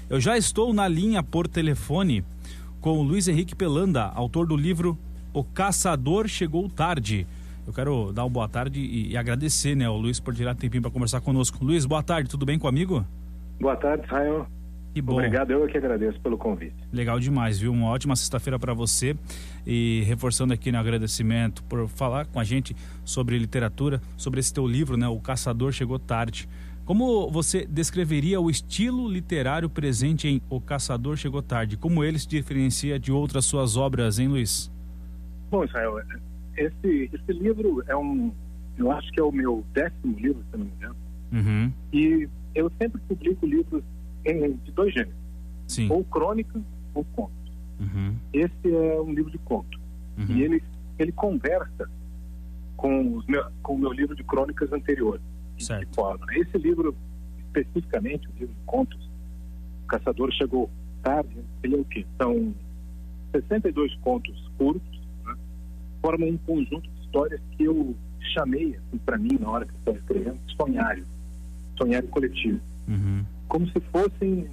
Eu já estou na linha por telefone com o Luiz Henrique Pelanda, autor do livro O Caçador Chegou Tarde. Eu quero dar uma boa tarde e agradecer, né, o Luiz por tirar tempinho para conversar conosco. Luiz, boa tarde, tudo bem com o amigo? Boa tarde, Israel. Que bom. Obrigado, eu que agradeço pelo convite. Legal demais, viu? Uma ótima sexta-feira para você. E reforçando aqui no agradecimento por falar com a gente sobre literatura, sobre esse teu livro, né? O Caçador Chegou Tarde. Como você descreveria o estilo literário presente em O Caçador Chegou Tarde? Como ele se diferencia de outras suas obras, hein, Luiz? Bom, Israel, esse livro eu acho que é o meu 10º livro, se não me engano. Uhum. E eu sempre publico livros de 2 gêneros. Sim. Ou crônica ou contos. Uhum. Esse é um livro de conto. Uhum. E ele conversa com o meu livro de crônicas anterior. Certo. De forma. Esse livro, especificamente, o livro de contos, O Caçador Chegou Tarde, ele é o quê? São 62 contos curtos, né? Formam um conjunto de histórias que eu chamei, assim, para mim, na hora que eu estava escrevendo, sonhário coletivo. Uhum. Como se fosse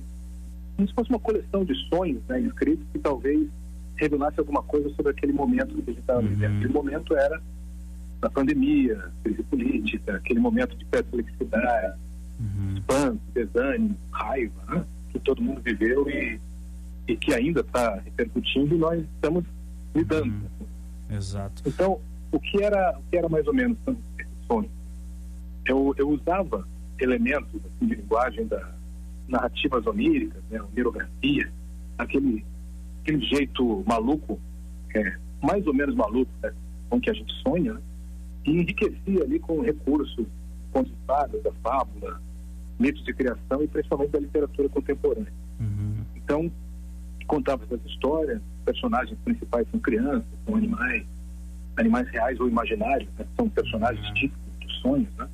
uma coleção de sonhos, né, escritos que talvez revelasse alguma coisa sobre aquele momento que a gente estava vivendo. Aquele momento era a pandemia, crise política, aquele momento de perplexidade, espanto, desânimo, raiva, né, que todo mundo viveu e que ainda está repercutindo e nós estamos lidando. Exato. Então, o que era mais ou menos esse sonho? Eu usava elementos assim, de linguagem da narrativas oníricas, né, onirografia, aquele jeito maluco, mais ou menos maluco, né, com que a gente sonha, né, e enriquecia ali com recursos, contos de fadas, da fábula, mitos de criação e principalmente da literatura contemporânea. Então, contava essas histórias, os personagens principais são crianças, são animais reais ou imaginários, né, são personagens típicos dos sonhos, né,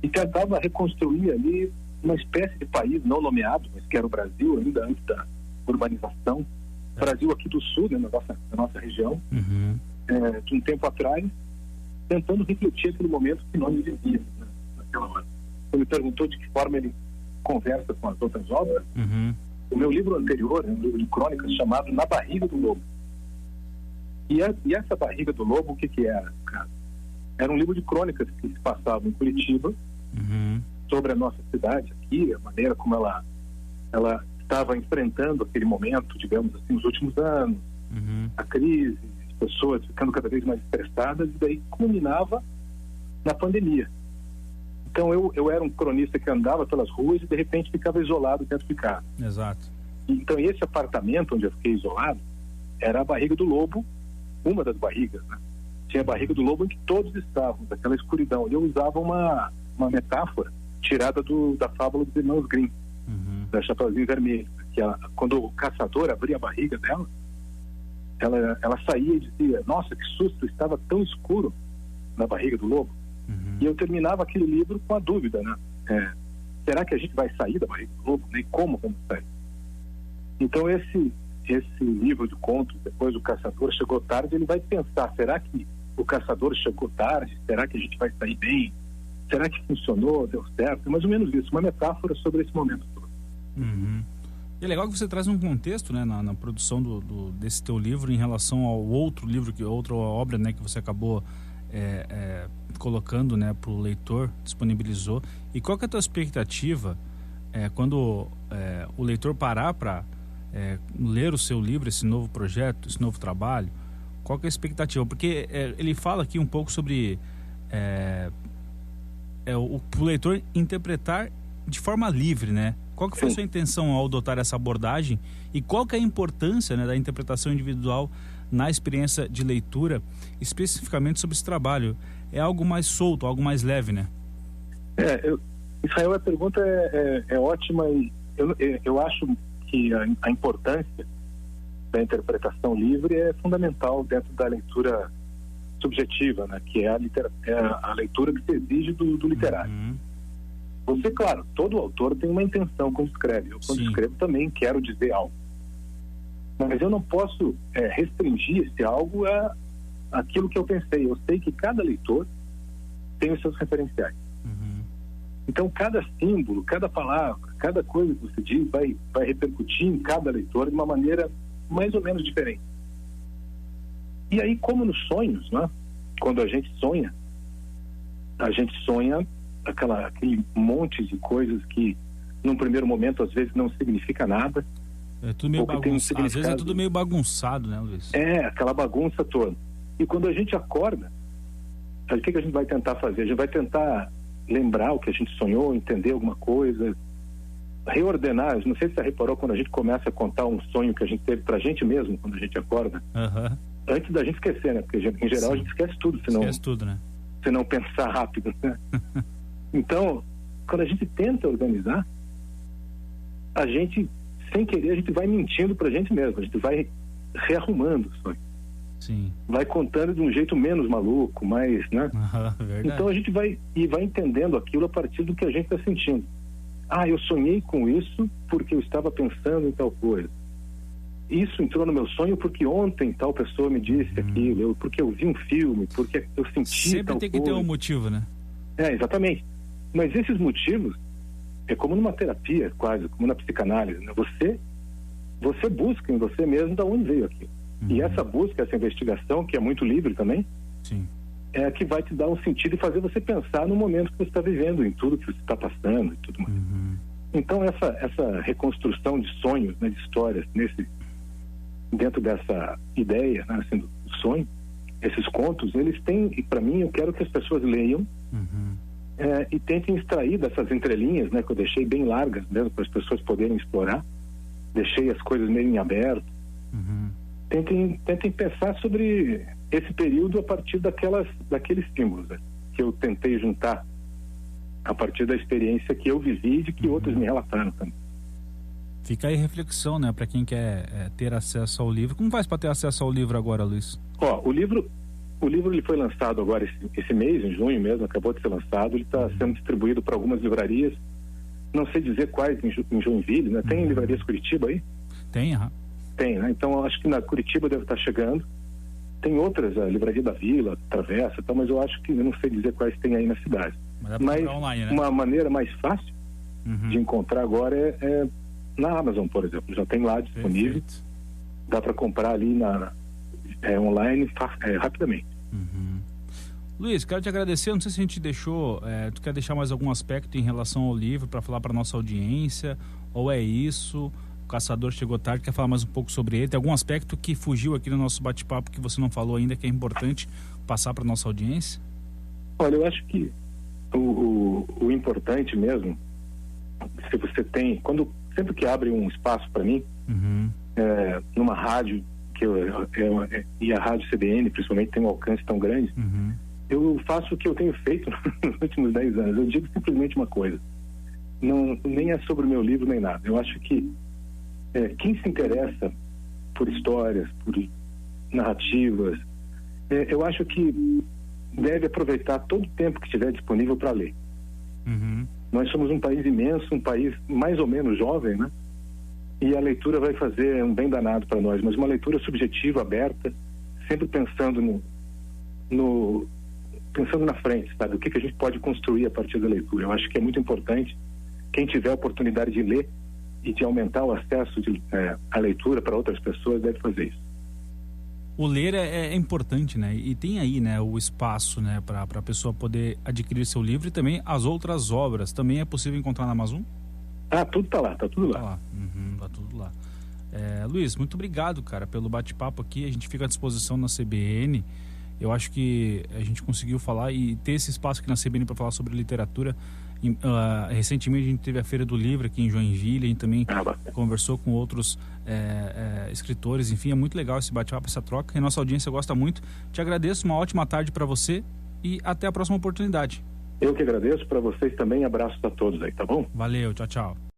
e tentava reconstruir ali uma espécie de país não nomeado, mas que era o Brasil, ainda antes da urbanização. Brasil aqui do sul, né, na nossa região, de um tempo atrás, tentando refletir aquele momento que nós vivíamos, né, naquela hora. Você me perguntou de que forma ele conversa com as outras obras. O meu livro anterior é um livro de crônicas chamado Na Barriga do Lobo. E essa Barriga do Lobo, o que era, cara? Era um livro de crônicas que se passava em Curitiba, sobre a nossa cidade aqui, a maneira como ela estava enfrentando aquele momento, digamos assim, nos últimos anos, a crise, as pessoas ficando cada vez mais estressadas, e daí culminava na pandemia. Então eu era um cronista que andava pelas ruas e de repente ficava isolado dentro de casa. Exato. Então esse apartamento onde eu fiquei isolado era a Barriga do Lobo, uma das barrigas, né? Tinha a Barriga do Lobo em que todos estavam, daquela escuridão. E eu usava uma metáfora tirada da fábula dos irmãos Grimm, da Chapeuzinho Vermelho, que quando o caçador abria a barriga dela, ela saía e dizia: nossa, que susto, estava tão escuro na barriga do lobo. E eu terminava aquele livro com a dúvida, né? Será que a gente vai sair da barriga do lobo? E como vamos sair? Então esse livro de contos, depois O Caçador Chegou Tarde, ele vai pensar: será que o caçador chegou tarde? Será que a gente vai sair bem? Será que funcionou? Deu certo? É mais ou menos isso, uma metáfora sobre esse momento todo. É legal que você traz um contexto, né, na produção desse teu livro em relação ao outro livro, outra obra, né, que você acabou colocando, né, para o leitor, disponibilizou. E qual que é a tua expectativa quando o leitor parar para ler o seu livro, esse novo projeto, esse novo trabalho? Qual que é a expectativa? Porque ele fala aqui um pouco sobre o leitor interpretar de forma livre, né? Qual que foi a sua intenção ao adotar essa abordagem e qual que é a importância, né, da interpretação individual na experiência de leitura, especificamente sobre esse trabalho? É algo mais solto, algo mais leve, né? Israel, a pergunta é ótima e eu acho que a importância da interpretação livre é fundamental dentro da leitura subjetiva, né, que é a leitura que se exige do literário. Você, claro, todo autor tem uma intenção quando escreve. Eu, quando escrevo, também quero dizer algo. Mas eu não posso restringir esse algo àquilo que eu pensei. Eu sei que cada leitor tem os seus referenciais. Então, cada símbolo, cada palavra, cada coisa que você diz vai repercutir em cada leitor de uma maneira mais ou menos diferente. E aí, como nos sonhos, né? Quando a gente sonha aquele monte de coisas que num primeiro momento às vezes não significa nada. É tudo meio bagunçado. Às vezes é tudo meio bagunçado, né, Luiz? É, aquela bagunça toda. E quando a gente acorda, o que a gente vai tentar fazer? A gente vai tentar lembrar o que a gente sonhou, entender alguma coisa, reordenar. Não sei se você reparou, quando a gente começa a contar um sonho que a gente teve pra gente mesmo, quando a gente acorda, antes da gente esquecer, né? Porque em geral a gente esquece tudo, esquece tudo, né? Se não pensar rápido, né? Então, quando a gente tenta organizar, a gente, sem querer, a gente vai mentindo pra gente mesmo, a gente vai rearrumando o sonho. Sim. Vai contando de um jeito menos maluco, mais, né? Então a gente vai entendendo aquilo a partir do que a gente está sentindo. Eu sonhei com isso porque eu estava pensando em tal coisa. Isso entrou no meu sonho porque ontem tal pessoa me disse aquilo, porque eu vi um filme, porque eu senti sempre tal tem que coisa. ter um motivo, né? Exatamente. Mas esses motivos é como numa terapia, quase, como na psicanálise, né? Você busca em você mesmo de onde veio aquilo. E essa busca, essa investigação, que é muito livre também, sim, é a que vai te dar um sentido e fazer você pensar no momento que você está vivendo, em tudo que você está passando e tudo mais. Então essa reconstrução de sonhos, né, de histórias, dentro dessa ideia, né, assim, do sonho, esses contos, eles têm, e para mim eu quero que as pessoas leiam e tentem extrair dessas entrelinhas, né, que eu deixei bem largas mesmo para as pessoas poderem explorar, deixei as coisas meio em aberto. Tentem pensar sobre esse período a partir daqueles símbolos, né, que eu tentei juntar a partir da experiência que eu vivi e de que outros me relataram também. Fica aí reflexão, né, para quem quer ter acesso ao livro. Como faz para ter acesso ao livro agora, Luiz? O livro ele foi lançado agora esse mês, em junho mesmo, acabou de ser lançado. Ele está sendo distribuído para algumas livrarias, não sei dizer quais em Joinville, né? Tem livrarias Curitiba aí? Tem, Tem, né? Então eu acho que na Curitiba deve estar chegando. Tem outras, a Livraria da Vila, Travessa, mas eu acho que eu não sei dizer quais tem aí na cidade. Mas online, né? Uma maneira mais fácil de encontrar agora é na Amazon, por exemplo. Já tem lá disponível. Perfeito. Dá para comprar ali online rapidamente. Luiz, quero te agradecer. Não sei se a gente deixou. Tu quer deixar mais algum aspecto em relação ao livro para falar para nossa audiência? Ou é isso? O Caçador Chegou Tarde, quer falar mais um pouco sobre ele? Tem algum aspecto que fugiu aqui no nosso bate-papo que você não falou ainda, que é importante passar para nossa audiência? Olha, eu acho que o importante mesmo, se você tem, sempre que abre um espaço para mim, numa rádio, e a rádio CBN principalmente tem um alcance tão grande, eu faço o que eu tenho feito nos últimos 10 anos. Eu digo simplesmente uma coisa: nem é sobre o meu livro nem nada. Eu acho que quem se interessa por histórias, por narrativas, eu acho que deve aproveitar todo o tempo que estiver disponível para ler. Nós somos um país imenso, um país mais ou menos jovem, né? E a leitura vai fazer um bem danado para nós, mas uma leitura subjetiva, aberta, sempre pensando pensando na frente, sabe? O que a gente pode construir a partir da leitura. Eu acho que é muito importante, quem tiver a oportunidade de ler e de aumentar o acesso à leitura para outras pessoas, deve fazer isso. O ler é importante, né? E tem aí, né, o espaço, né, para a pessoa poder adquirir seu livro, e também as outras obras. Também é possível encontrar na Amazon? Tudo tá lá, tá tudo lá. Tá tudo lá. Luiz, muito obrigado, cara, pelo bate-papo aqui. A gente fica à disposição na CBN. Eu acho que a gente conseguiu falar e ter esse espaço aqui na CBN para falar sobre literatura. Recentemente a gente teve a Feira do Livro aqui em Joinville, a gente também conversou com outros escritores, enfim, é muito legal esse bate-papo, essa troca, e a nossa audiência gosta muito. Te agradeço, uma ótima tarde para você e até a próxima oportunidade. Eu que agradeço, para vocês também, abraços a todos aí, tá bom? Valeu, tchau, tchau.